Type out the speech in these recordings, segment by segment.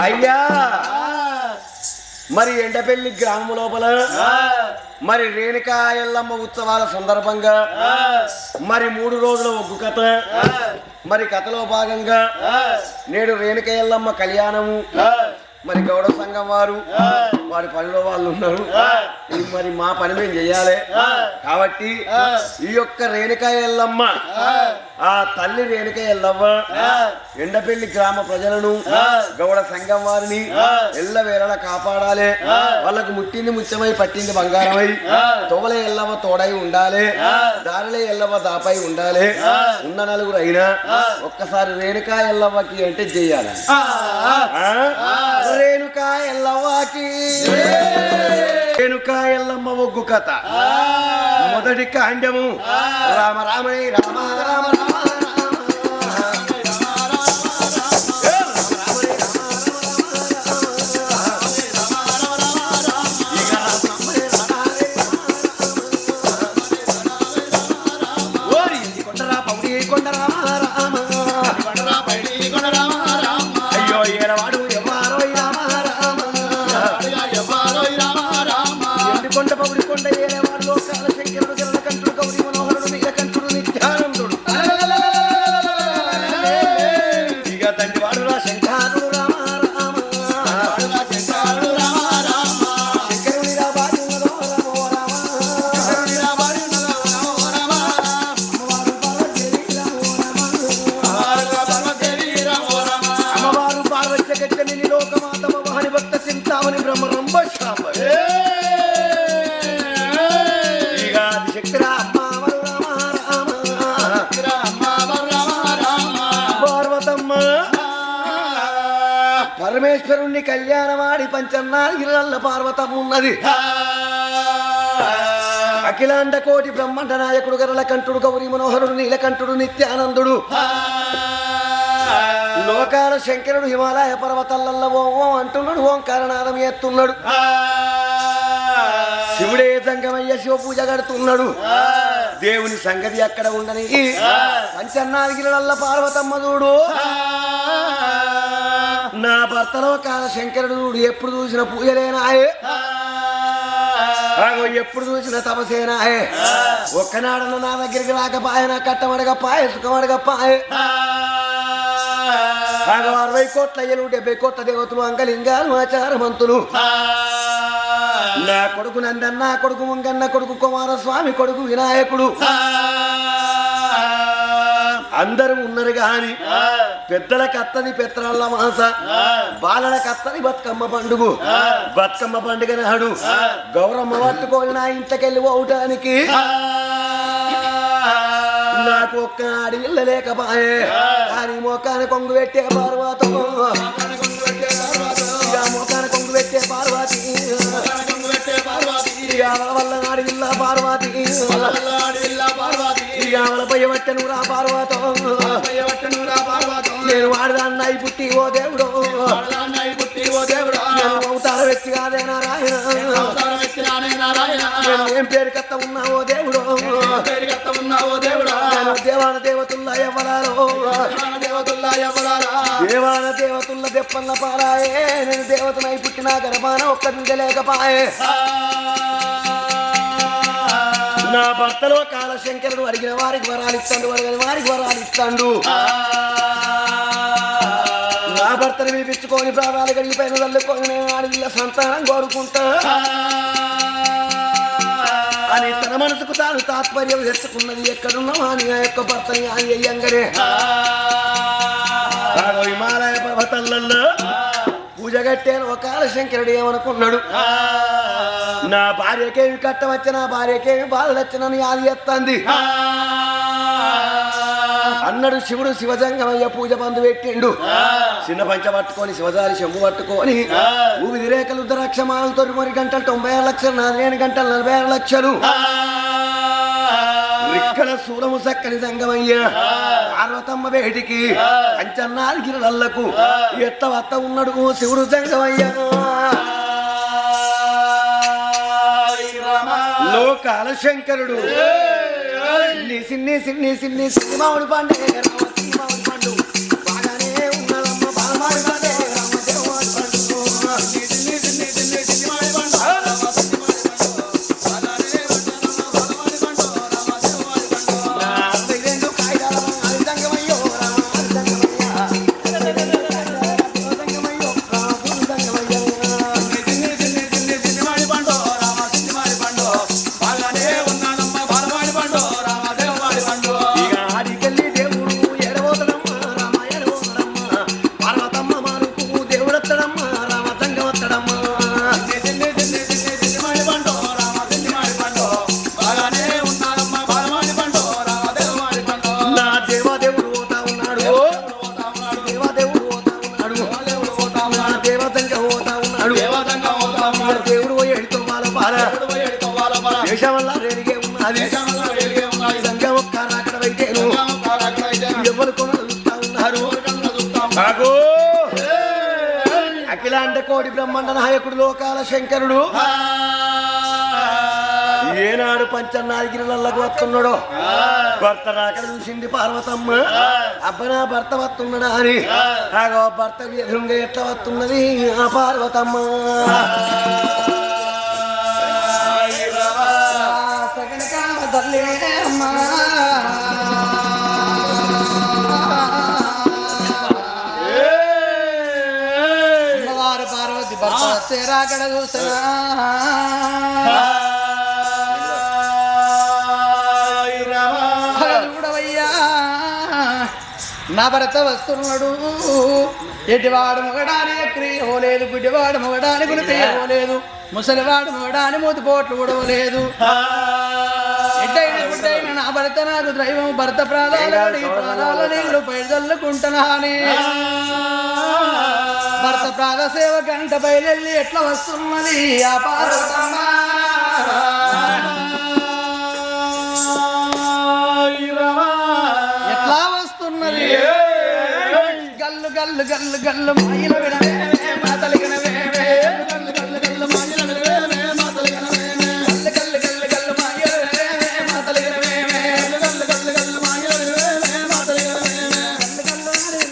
అయ్యా మరి ఎండపల్లి గ్రామం లోపల మరి రేణుకా ఎల్లమ్మ ఉత్సవాల సందర్భంగా మరి 3 రోజుల ఒగ్గు కథ మరి కథలో భాగంగా నేడు రేణుకా ఎల్లమ్మ కళ్యాణము మరి గౌడ సంఘం వారి పనిలో వాళ్ళు ఉన్నారు. మరి మా పని మేము చెయ్యాలి కాబట్టి ఈ యొక్క రేణుకా ఎల్లమ్మ ఆ తల్లి రేణుకా ఎల్లమ్మ ఎండపల్లి గ్రామ ప్రజలను గౌడ సంఘం వారిని ఎల్లవేళలా కాపాడాలి. వాళ్ళకు ముట్టింది ముత్యమై పట్టింది బంగారమై తోవల ఎల్లమ్మ తోడై ఉండాలి, దారిలో ఎల్లమ్మ దాపై ఉండాలి. ఉన్న నలుగురు అయినా ఒక్కసారి రేణుకా ఎల్లమ్మకి అంటే చెయ్యాలి. రేణుకా ఎల్లవ్వకి రేణుకా ఎల్లమ్మ ఒగ్గు కథ మొదటి కాండము. రామ రామణి రామ రామ రామ పరమేశ్వరుణ్ణి కళ్యాణమాడి పంచన్నాగిరిల్ల పార్వతం ఉన్నది. అఖిలాండ కోటి బ్రహ్మాండ నాయకుడు గరల కంఠుడు గౌరీ మనోహరుడు నీలకంఠుడు నిత్యానందుడు లోకాల శంకరుడు హిమాలయ పర్వతాలల్ల ఓం అంటున్నాడు, ఓంకారనాదం ఎత్తున్నాడు. శివుడే సంగమయ్య శివ పూజ కడుతున్నాడు. దేవుని సంగతి అక్కడ ఉండని పంచన్నాగిరిల్ల పార్వతమ్మ చూడు నా భర్తలో కాల శంకరుడు ఎప్పుడు చూసిన పూజలేనాయే, ఎప్పుడు చూసిన తపసేనాయే. ఒక్కనాడన్న నా దగ్గరికి రాకపాయ, నా కట్టమడగపాయ, సుఖమడగపాయ. 60 కోట్ల అయ్యలు 70 కోట్ల దేవతలు అంగలింగాలు ఆచారమంతులు. నా కొడుకు నందన్న, కొడుకు ముంగన్న, కొడుకు కుమారస్వామి, కొడుకు వినాయకుడు అందరూ ఉన్నారు. గాని పెద్దల కత్తది పెత్తరాళ్ళ మాస, బాలల కత్తది బతుకమ్మ పండుగ. బతుకమ్మ పండుగ నాడు గౌరమ్మ పట్టుకొని నా ఇంటికెళ్ళి పోవటానికి నాకు ఒక్క ఆడి ఇళ్ళ లేకపాయే. కానీ మోకాన కొంగు పెట్టే పార్వతం, మోకాన కొంగు పెట్టే పార్వతి, వల్ల నాడి ఇల్ల పార్వతి, పై పట్టను రా పార్వతం, నేను వాడదాన్నై పుట్టి ఓ దేవుడు, అవతార వ్యక్తి కాదే నారాయణ, ఏం పేరు కత్త ఉన్నావో దేవుడు, దేవాన దేవతుల్లా ఎవరాలో, దేవాన దేవతుల్ల దెప్పన్న పారాయే. నేను దేవతనై పుట్టిన గర్భాన ఒక్క బిడ్డ లేకపాయే. నా భర్తలో కాలశంకరుడు అడిగిన వారికి వరాలిస్తాడు, అడిగిన వారికి వరాలిస్తాడు. నా భర్తను వినిపించుకొని ప్రాణాలు గడిగిపోయిన తల్లుకొని నేను ఆడవిల్ల సంతానం కోరుకుంటా అని తన మనసుకు తాను తాత్పర్యం తెచ్చుకున్నది. ఎక్కడున్నావా అని ఆ యొక్క భర్త అని అయ్యంగానే హిమాలయ పర్వతాలలో పూజ కట్టాను. ఒక కాలశంకరుడు ఏమనుకున్నాడు, నా భార్యకేమి కట్టవచ్చ, నా భార్యకేమి బాధలు వచ్చినని అది ఎత్తంది అన్నాడు. శివుడు శివజంగమయ్య పూజ బంధు పెట్టిండు. చిన్న పంచ పట్టుకొని శివజారి శంభు పట్టుకొని ఊవిది రేఖలు ఉద్దరాక్షమాలు 9 గంటలు 96 లక్షలు, 4 గంటలు 46 లక్షలు. ఇక్కడ సూరము సక్కని సంగమయ్య పార్వతమ్మ వేటికి పంచన్నాగిరిలకు ఎత్త వత్త ఉన్నాడు శివుడు సంగమయ్య. లోకాల శంకరుడు సిన్ని సిన్ని సిన్ని సిన్ని మామిడి పండే రామ మామిడి పండు బాగానే ఉన్నదమ్మ బాలమాడి పండే రామ ఉన్నది సంఘం ఒక్క అక్కడ వైతేను ఎవరు కొనలు చూస్తా ఉన్నారు అఖిలాండ కోటి బ్రహ్మాండ నాయకుడు లోకాల శంకరుడు ఏనాడు పంచన్నాగిరిలకు వస్తున్నాడో భర్త రాకడ చూసింది పార్వతమ్మ అబ్బనా భర్త వస్తున్నాడా అని ఆగో భర్త ఎదురుగా ఎట్లా వస్తున్నది ఆ పార్వతమ్మ పార్వతి భర్త రాకడ చూసినా నా భర్త వస్తున్నాడు ఎటివాడు మొగడాని ఎక్కిపోలేదు గుడ్డివాడు మొగడాని గుడిపోలేదు ముసలివాడు మొగడాని మూతిపోట్లు ఉడవలేదు ఎడ్డైన గుడ్డైన నా భర్త నాకు దైవం భర్త ప్రాణాల నీళ్లు పై చల్లుకుంటున్నా అని భర్త ప్రాణ సేవ గంట బయలెళ్ళి ఎట్లా వస్తున్నది ఆ పార్వతమ్మ ఎట్లా వస్తున్నది గల్లు గల్లు గల్లు గల్లు మాయల వినవే మాతలిగనవే గల్లు గల్లు గల్లు మాయల వినవే మాతలిగనవే గల్లు గల్లు గల్లు గల్లు మాయల వినవే మాతలిగనవే గల్లు గల్లు గల్లు గల్లు మాయల వినవే మాతలిగనవే గల్లు గల్లు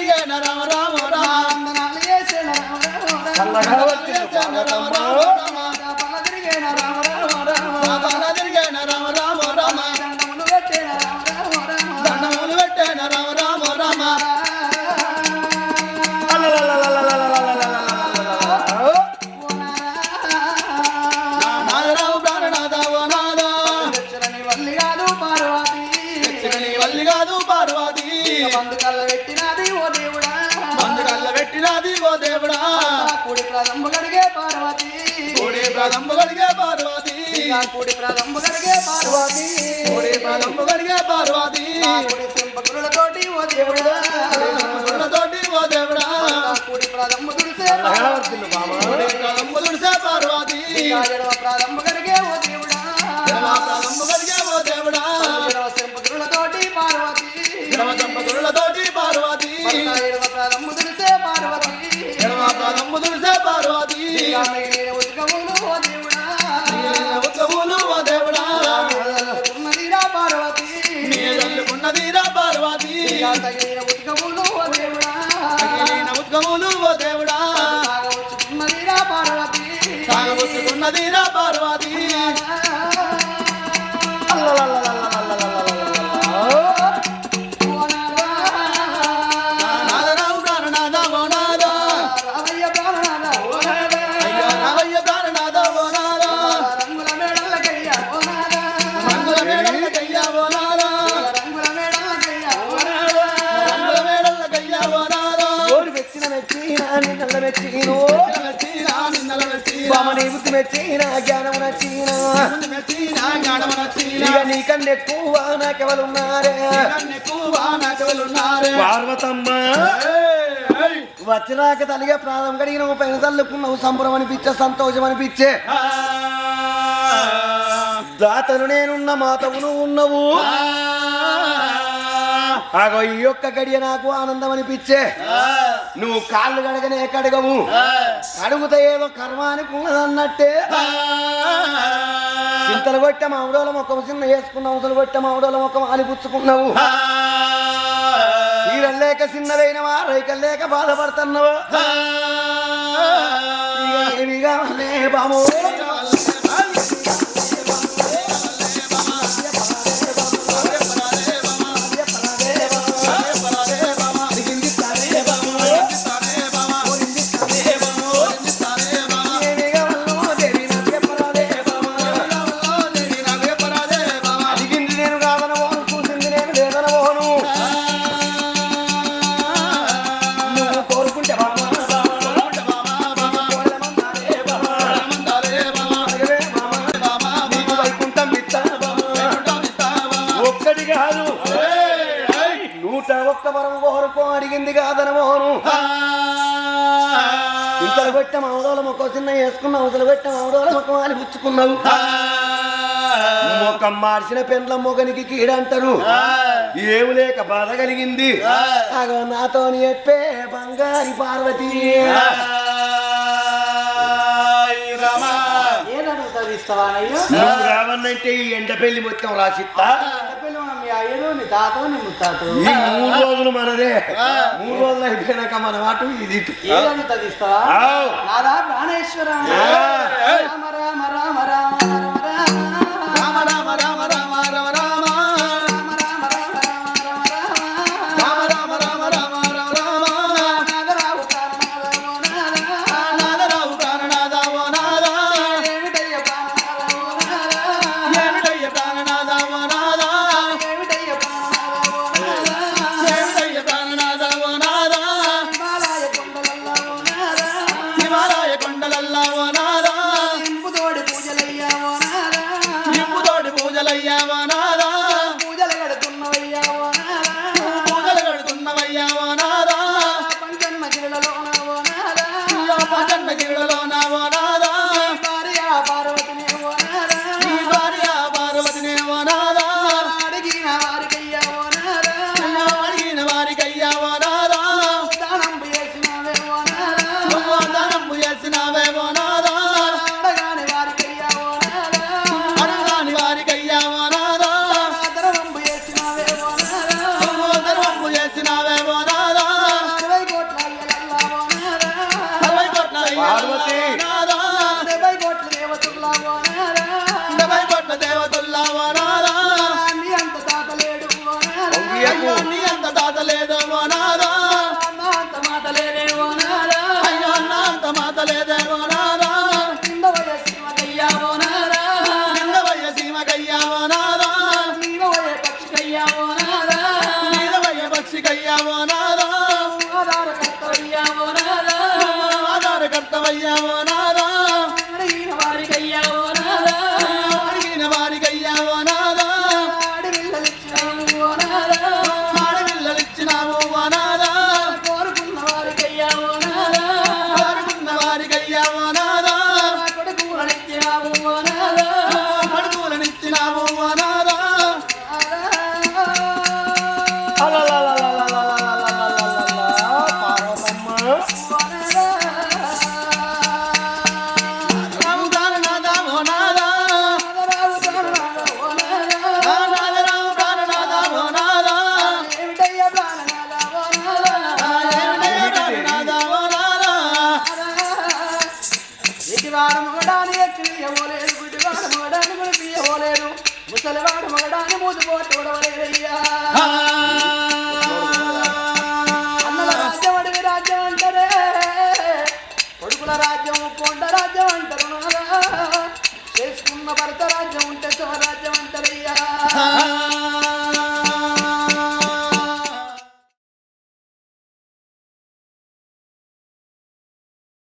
ఆడిల్ల రామ రామ కూడి ప్రారంభ గడిగే పార్వతి కూడి ప్రారంభ గడిగే పార్వతి కూడి ప్రారంభ గడిగే పార్వతి కూడి ప్రారంభ గడిగే పార్వతి కూడి సింపకులతోటి ఓ దేవుడా సింపకులతోటి ఓ దేవుడా కూడి ప్రారంభ దుర్సే పార్వతి కూడి ప్రారంభ దుర్సే పార్వతి ఎడవ ప్రారంభ గడిగే ఓ దేవుడా ఎడవ ప్రారంభ గడిగే ఓ దేవుడా ఎడవ సింపకులతోటి పార్వతి ఎడవ సింపకులతోటి పార్వతి ఎడవ ప్రారంభ దుర్సే పార్వతి నమ్ముదుసే పార్వతి ఉద్గములు ఓ దేవుడా ఉద్గములు ఓ దేవుడా ఉన్నదిరా పార్వతి ఉన్నదిరా పార్వతి ఉద్గములు ఓ దేవుడా ఉద్గములు ఓ దేవుడా ఉన్నదిరా పార్వతి ఉన్నదిరా పార్వతి నీకన్నెక్కువ నాకెవలున్నారే పార్వతమ్మ వచ్చినాక తల్లిగా ప్రాణం కడిగినవు పైన తల్లుకున్నావు సంబరం అనిపించే సంతోషం అనిపించే దాతను నేనున్న మాతవు నువ్వు ఉన్నవు ఆగో ఈ యొక్క గడియ నాకు ఆనందం అనిపించే నువ్వు కాళ్ళు కడగనే కడగవు అడుగుతా ఏదో కర్మ అనుకున్నదన్నట్టే చింతలు కొట్టే మామిడోల మొక్కము చిన్న వేసుకున్నావు అసలు కొట్టే మామిడోల మొక్కము అలిపుచ్చుకున్నావు తీరం లేక చిన్నదైనవా రైకలు లేక బాధపడుతున్నావు ఏమిగా బాము ఇంత ఒక్క వరం కోరుకో అడిగింది కాదన మోహను ఇంతలు పెట్టాం అవడోల మొక్క చిన్న వేసుకున్నావు అవతలు పెట్టాం అవడోల మొక్క వాలి పుచ్చుకున్నావు మొక్క మార్చిన పెండ్ల మొగనికి కీడంటారు ఏమి లేక బాధ కలిగింది అగో నాతోని చెప్పే బంగారి పార్వతి నువ్వు రావన్నంటే ఈ ఎండ పెళ్లి మొత్తం రాసిస్తా ఈ 3 రోజులు మనదే 3 రోజులు అయిపోయినాక మన వాటు ఇది ప్రాణేశ్వర రామ రామ రామ రామ రామ రామ రామ రామ రామ ముసలివాడు మగడాన్ని ముదుపోటు అన్నల రాజ్యం అడవి రాజ్యం అంటారే కొడుకుల రాజ్యం కొండ రాజ్యం అంటారు చేసుకున్న భర్త రాజ్యం ఉంటే స్వరాజ్యం అంటారయ్యా